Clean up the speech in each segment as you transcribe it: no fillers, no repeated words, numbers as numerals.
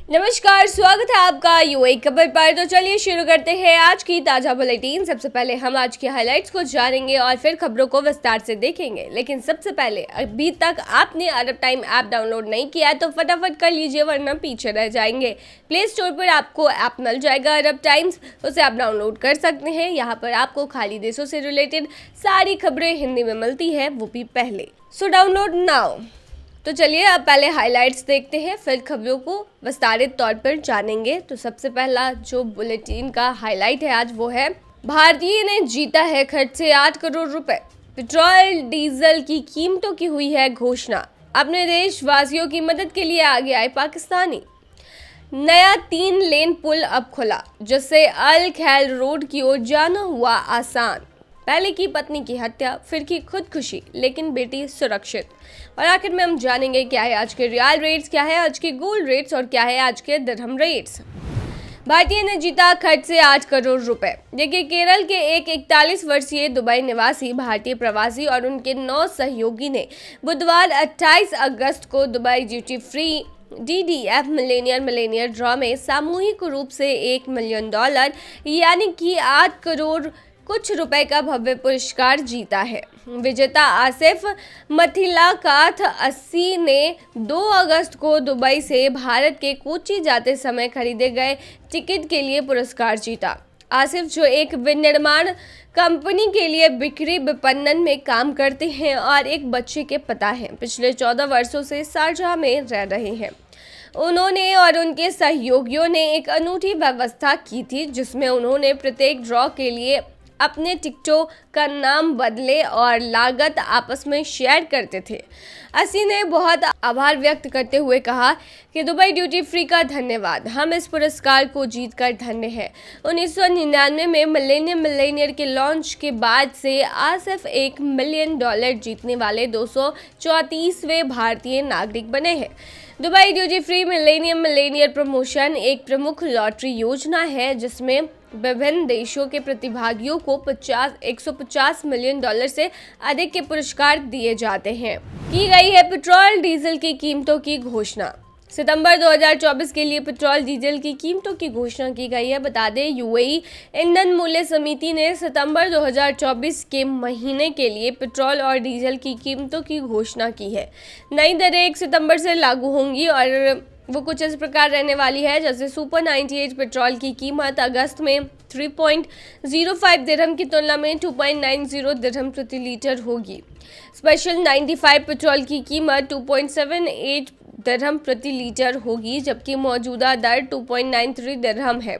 नमस्कार, स्वागत है आपका यूएई खबर पर। तो चलिए शुरू करते हैं आज की ताजा बुलेटिन। सबसे पहले हम आज की हाइलाइट्स को जानेंगे और फिर खबरों को विस्तार से देखेंगे। लेकिन सबसे पहले, अभी तक आपने अरब टाइम ऐप डाउनलोड नहीं किया है तो फटाफट कर लीजिए, वरना पीछे रह जाएंगे। प्ले स्टोर पर आपको ऐप मिल जाएगा अरब टाइम्स, उसे आप डाउनलोड कर सकते हैं। यहाँ पर आपको खाली देशों से रिलेटेड सारी खबरें हिंदी में मिलती है, वो भी पहले। So download now. तो चलिए अब पहले हाइलाइट्स देखते हैं, फिर खबरों को विस्तारित तौर पर जानेंगे। तो सबसे पहला जो बुलेटिन का हाईलाइट है आज वो है, भारतीय ने जीता है खर्च से 8 करोड़ रुपए। पेट्रोल डीजल की कीमतों की हुई है घोषणा। अपने देशवासियों की मदद के लिए आगे आए पाकिस्तानी। नया 3 लेन पुल अब खुला, जिससे अल खैल रोड की ओर जाना हुआ आसान। पहले की पत्नी की हत्या, फिर की खुदकुशी, लेकिन बेटी सुरक्षित। और आखिर में हम जानेंगे क्या है आज के रियल रेट्स, क्या है आज के गोल्ड रेट्स और क्या है आज के दिरहम रेट्स। भारतीय ने जीता खर्च से 8 करोड़ रुपए। देखिए, केरल के एक 41 वर्षीय दुबई निवासी भारतीय प्रवासी और उनके 9 सहयोगी ने बुधवार 28 अगस्त को Dubai duty free DDF Millionaire draw में सामूहिक रूप से $1 मिलियन यानी कि 8 करोड़ कुछ रुपए का भव्य पुरस्कार जीता है। विजेता आसिफ मथिलाकाथ 80 ने 2 अगस्त को दुबई से भारत के कोच्चि जाते समय खरीदे गए टिकट के लिए पुरस्कार जीता। आसिफ, जो एक विनिर्माण कंपनी के लिए बिक्री विपणन में काम करते हैं और एक बच्चे के पिता हैं, पिछले 14 वर्षों से शारजाह में रह रहे हैं। उन्होंने और उनके सहयोगियों ने एक अनूठी व्यवस्था की थी, जिसमें उन्होंने प्रत्येक ड्रॉ के लिए अपने टिकटों का नाम बदले और लागत आपस में शेयर करते थे। असी ने बहुत आभार व्यक्त करते हुए कहा कि दुबई ड्यूटी फ्री का धन्यवाद, हम इस पुरस्कार को जीतकर धन्य हैं। 1999 में मिलेनियर के लॉन्च के बाद से आसिफ $1 मिलियन जीतने वाले 234वें भारतीय नागरिक बने हैं। Dubai duty free Millionaire promotion एक प्रमुख लॉटरी योजना है, जिसमें विभिन्न देशों के प्रतिभागियों को $150 मिलियन से अधिक के पुरस्कार दिए जाते हैं। की गई है पेट्रोल डीजल की कीमतों की घोषणा। सितंबर 2024 के लिए पेट्रोल डीजल की कीमतों की घोषणा की गई है। बता दें, यूएई ईंधन मूल्य समिति ने सितंबर 2024 के महीने के लिए पेट्रोल और डीजल की कीमतों की घोषणा की है। नई दरें 1 सितंबर से लागू होंगी और वो कुछ इस प्रकार रहने वाली है, जैसे सुपर 98 पेट्रोल की कीमत अगस्त में 3.05 दिरहम की तुलना में 2.90 दिरहम प्रति लीटर होगी। स्पेशल 95 पेट्रोल की कीमत 2.78 दिरहम प्रति लीटर होगी, जबकि मौजूदा दर 2.93 दिरहम है।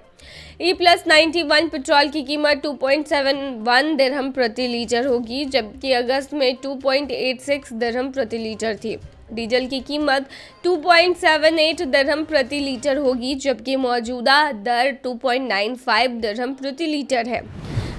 E+91 पेट्रोल की कीमत 2.71 दिरहम प्रति लीटर होगी, जबकि अगस्त में 2.86 दिरहम प्रति लीटर थी। डीजल की कीमत 2.78 दिरहम प्रति लीटर होगी, जबकि मौजूदा दर 2.95 दिरहम प्रति लीटर है।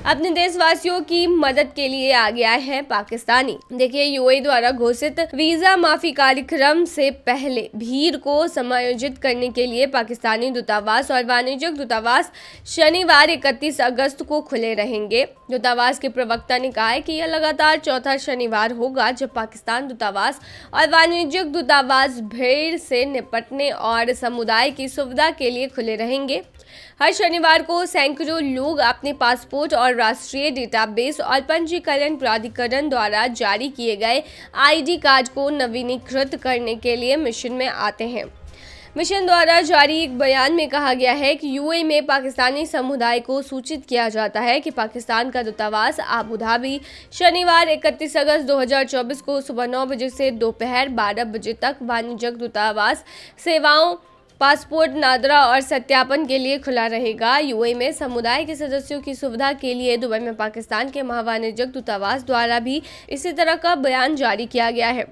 अपने देशवासियों की मदद के लिए आगे आए हैं पाकिस्तानी। देखिए, यूएई द्वारा घोषित वीजा माफी कार्यक्रम से पहले भीड़ को समायोजित करने के लिए पाकिस्तानी दूतावास और वाणिज्यिक दूतावास शनिवार 31 अगस्त को खुले रहेंगे। दूतावास के प्रवक्ता ने कहा है कि यह लगातार चौथा शनिवार होगा जब पाकिस्तान दूतावास और वाणिज्यिक दूतावास भीड़ से निपटने और समुदाय की सुविधा के लिए खुले रहेंगे। हर शनिवार को सैकड़ों लोग अपने पासपोर्ट और राष्ट्रीय डेटाबेस और पंजीकरण प्राधिकरण द्वारा जारी किए गए आईडी कार्ड को नवीनीकृत करने के लिए मिशन में आते हैं। मिशन द्वारा जारी एक बयान में कहा गया है कि यूएई में पाकिस्तानी समुदाय को सूचित किया जाता है कि पाकिस्तान का दूतावास आबू धाबी शनिवार 31 अगस्त 2024 को सुबह 9 बजे से दोपहर 12 बजे तक वाणिज्यिक दूतावास सेवाओं, पासपोर्ट नादरा और सत्यापन के लिए खुला रहेगा। यूएई में समुदाय के सदस्यों की सुविधा के लिए दुबई में पाकिस्तान के महावाणिज्यिक दूतावास द्वारा भी इसी तरह का बयान जारी किया गया है।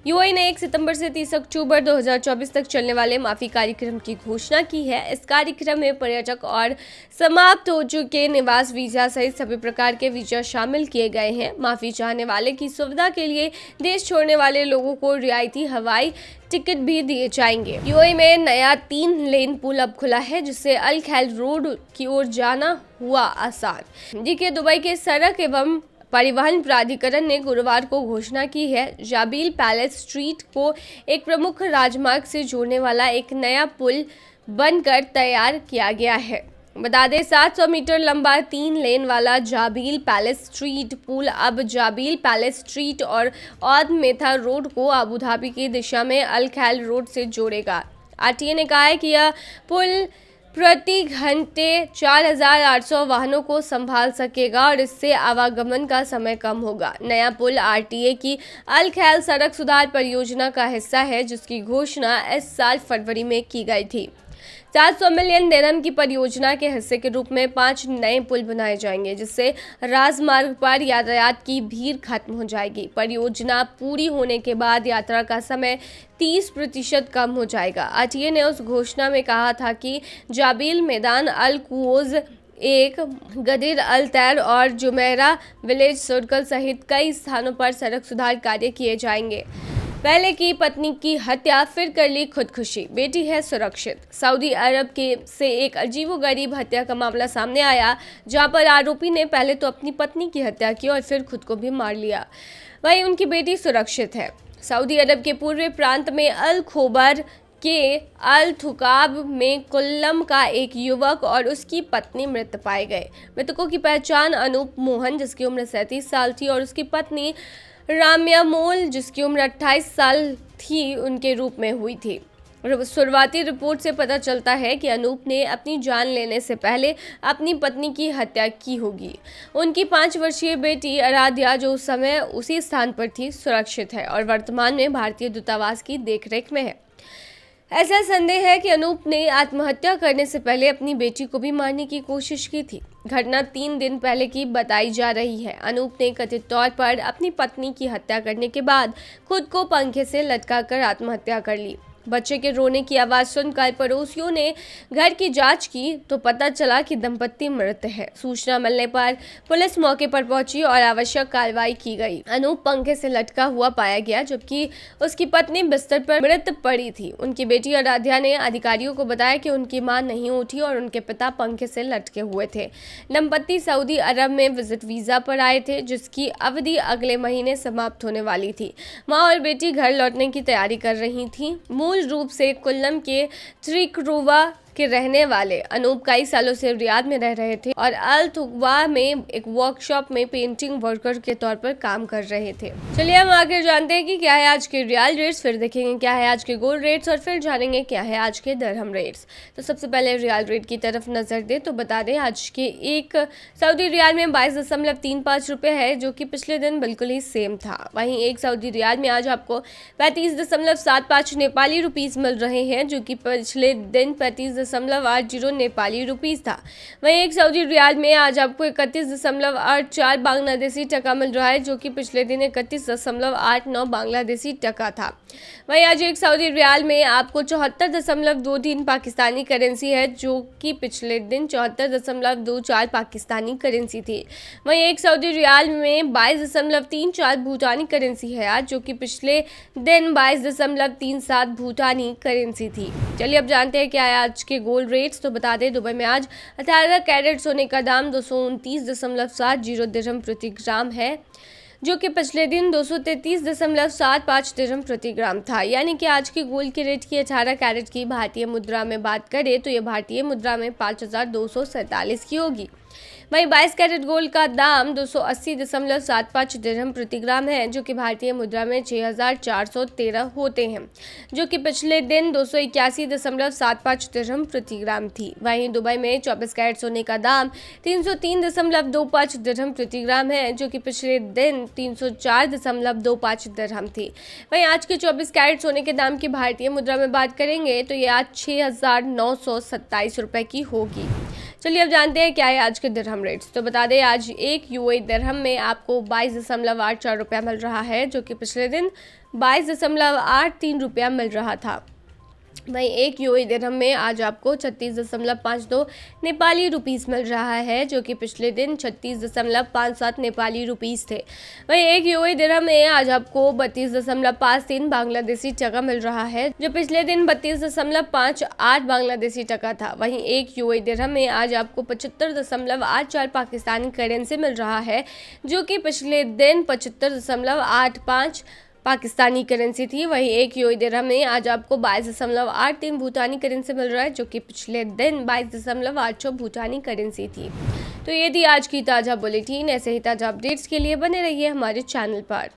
यूएई ने 1 सितंबर से 30 अक्टूबर 2024 तक चलने वाले माफी कार्यक्रम की घोषणा की है। इस कार्यक्रम में पर्यटक और समाप्त हो चुके निवास वीजा सहित सभी प्रकार के वीजा शामिल किए गए हैं। माफी चाहने वाले की सुविधा के लिए देश छोड़ने वाले लोगों को रियायती हवाई टिकट भी दिए जाएंगे। यूएई में नया 3 लेन पुल अब खुला है, जिससे अल खैल रोड की ओर जाना हुआ आसान। देखिए, दुबई के सड़क एवं परिवहन प्राधिकरण ने गुरुवार को घोषणा की है। जाबील पैलेस स्ट्रीट को एक प्रमुख राजमार्ग से जोड़ने वाला एक नया पुल बनकर तैयार किया गया है। बता दें 700 मीटर लंबा 3 लेन वाला जाबील पैलेस स्ट्रीट पुल अब जाबील पैलेस स्ट्रीट और औद मेथा रोड को अबू धाबी की दिशा में अल खैल रोड से जोड़ेगा। आरटीए ने कहा है कि यह पुल प्रति घंटे 4,800 वाहनों को संभाल सकेगा और इससे आवागमन का समय कम होगा। नया पुल आरटीए की अल खैल सड़क सुधार परियोजना का हिस्सा है, जिसकी घोषणा इस साल फरवरी में की गई थी। 400 मिलियन दिरहम की परियोजना के हिस्से के रूप में 5 नए पुल बनाए जाएंगे, जिससे राजमार्ग पर यातायात की भीड़ खत्म हो जाएगी। परियोजना पूरी होने के बाद यात्रा का समय 30% कम हो जाएगा। आरटीए ने उस घोषणा में कहा था कि जाबील मैदान, अल कुओज एक, गदीर अल तैर और जुमेरा विलेज सर्कल सहित कई स्थानों पर सड़क सुधार कार्य किए जाएंगे। पहले की पत्नी की हत्या, फिर कर ली खुदकुशी, बेटी है सुरक्षित। सऊदी अरब से एक अजीबोगरीब हत्या का मामला सामने आया, जहां पर आरोपी ने पहले तो अपनी पत्नी की हत्या की और फिर खुद को भी मार लिया। वहीं उनकी बेटी सुरक्षित है। सऊदी अरब के पूर्वी प्रांत में अल खोबर के अल थुकाब में कुल्लम का एक युवक और उसकी पत्नी मृत पाए गए। मृतकों की पहचान अनूप मोहन, जिसकी उम्र 37 साल थी, और उसकी पत्नी राम्या मोल, जिसकी उम्र 28 साल थी, उनके रूप में हुई थी। शुरुआती रिपोर्ट से पता चलता है कि अनूप ने अपनी जान लेने से पहले अपनी पत्नी की हत्या की होगी। उनकी 5 वर्षीय बेटी आराध्या, जो उस समय उसी स्थान पर थी, सुरक्षित है और वर्तमान में भारतीय दूतावास की देखरेख में है। ऐसा संदेह है कि अनूप ने आत्महत्या करने से पहले अपनी बेटी को भी मारने की कोशिश की थी। घटना 3 दिन पहले की बताई जा रही है। अनूप ने कथित तौर पर अपनी पत्नी की हत्या करने के बाद खुद को पंखे से लटकाकर आत्महत्या कर ली। बच्चे के रोने की आवाज़ सुनकर पड़ोसियों ने घर की जांच की तो पता चला कि दंपति मृत है। सूचना मिलने पर पुलिस मौके पर पहुंची और आवश्यक कार्रवाई की गई। अनूप पंखे से लटका हुआ पाया गया, जबकि उसकी पत्नी बिस्तर पर मृत पड़ी थी। उनकी बेटी आराध्या ने अधिकारियों को बताया कि उनकी मां नहीं उठी और उनके पिता पंखे से लटके हुए थे। दंपति सऊदी अरब में विजिट वीजा पर आए थे, जिसकी अवधि अगले महीने समाप्त होने वाली थी। माँ और बेटी घर लौटने की तैयारी कर रही थी। मूल रूप से कुल्लम के त्रिकरुवा के रहने वाले अनूप कई सालों से रियाद में रह रहे थे और अल थुकवा में एक वर्कशॉप में पेंटिंग वर्कर के तौर पर काम कर रहे थे। चलिए हम आगे जानते हैं कि क्या है आज के रियाल रेट्स, फिर देखेंगे क्या है आज के गोल्ड रेट्स और फिर जानेंगे क्या है आज के दरहम रेट्स। तो सबसे पहले रियाल रेट की तरफ नजर दे तो बता दें आज के एक सऊदी रियाल में 22.35 रुपये है, जो कि पिछले दिन बिल्कुल ही सेम था। वहीं एक सऊदी रियाल में आज आपको 35.75 नेपाली रुपीस मिल रहे हैं, जो कि पिछले दिन 35.80 नेपाली रुपीस था। वहीं एक सऊदी रियाल में आज आपको 31.84 बांग्लादेशी टका मिल रहा है, जो कि पिछले दिन 31.89 बांग्लादेशी टका था। वहीं आज एक सऊदी रियाल में आपको 74.23 पाकिस्तानी करेंसी है, जो कि पिछले दिन 74.24 पाकिस्तानी करेंसी थी। वहीं एक सऊदी रियाल में 22.34 भूटानी करेंसी है आज, जो कि पिछले दिन 22.37 भूटानी करेंसी थी। चलिए अब जानते हैं क्या है आज के गोल्ड रेट्स। तो बता दें दुबई में आज 18 कैरेट सोने का दाम 229.70 दिरहम प्रति ग्राम है, जो कि पिछले दिन 233.75 दिरहम प्रति ग्राम था। यानी कि आज की गोल्ड के रेट की 18 कैरेट की भारतीय मुद्रा में बात करें तो ये भारतीय मुद्रा में 5,247 की होगी। वहीं 22 कैरेट गोल्ड का दाम 280.75 दिरहम प्रति ग्राम है, जो कि भारतीय मुद्रा में 6,413 होते हैं, जो कि पिछले दिन 281.75 दिरहम प्रति ग्राम थी। वहीं दुबई में 24 कैरेट सोने का दाम 303.25 दिरहम प्रति ग्राम है, जो कि पिछले दिन 304.25 दिरहम थी। वहीं आज के 24 कैरेट सोने के दाम की भारतीय मुद्रा में बात करेंगे तो ये आज 6,927 रुपये की होगी। चलिए अब जानते हैं क्या है आज के दिरहम रेट्स। तो बता दें आज एक यूएई दिरहम में आपको 22.84 रुपया मिल रहा है, जो कि पिछले दिन 22.83 रुपया मिल रहा था। वहीं एक यूएई दिरहम में आज आपको 36.52 नेपाली रुपीस मिल रहा है, जो कि पिछले दिन 36.57 नेपाली रुपीस थे। वहीं एक यूएई दिरहम में आज आपको 32.53 बांग्लादेशी टका मिल रहा है, जो पिछले दिन 32.58 बांग्लादेशी टका था। वहीं एक यूएई दिरहम में आज आपको 75.84 पाकिस्तानी करेंसी मिल रहा है, जो कि पिछले दिन 75.85 पाकिस्तानी करेंसी थी। वहीं एक यूएई दिरहम में आज आपको 22.83 भूटानी करेंसी मिल रहा है, जो कि पिछले दिन 22.86 भूटानी करेंसी थी। तो ये थी आज की ताज़ा बुलेटिन। ऐसे ही ताज़ा अपडेट्स के लिए बने रहिए हमारे चैनल पर।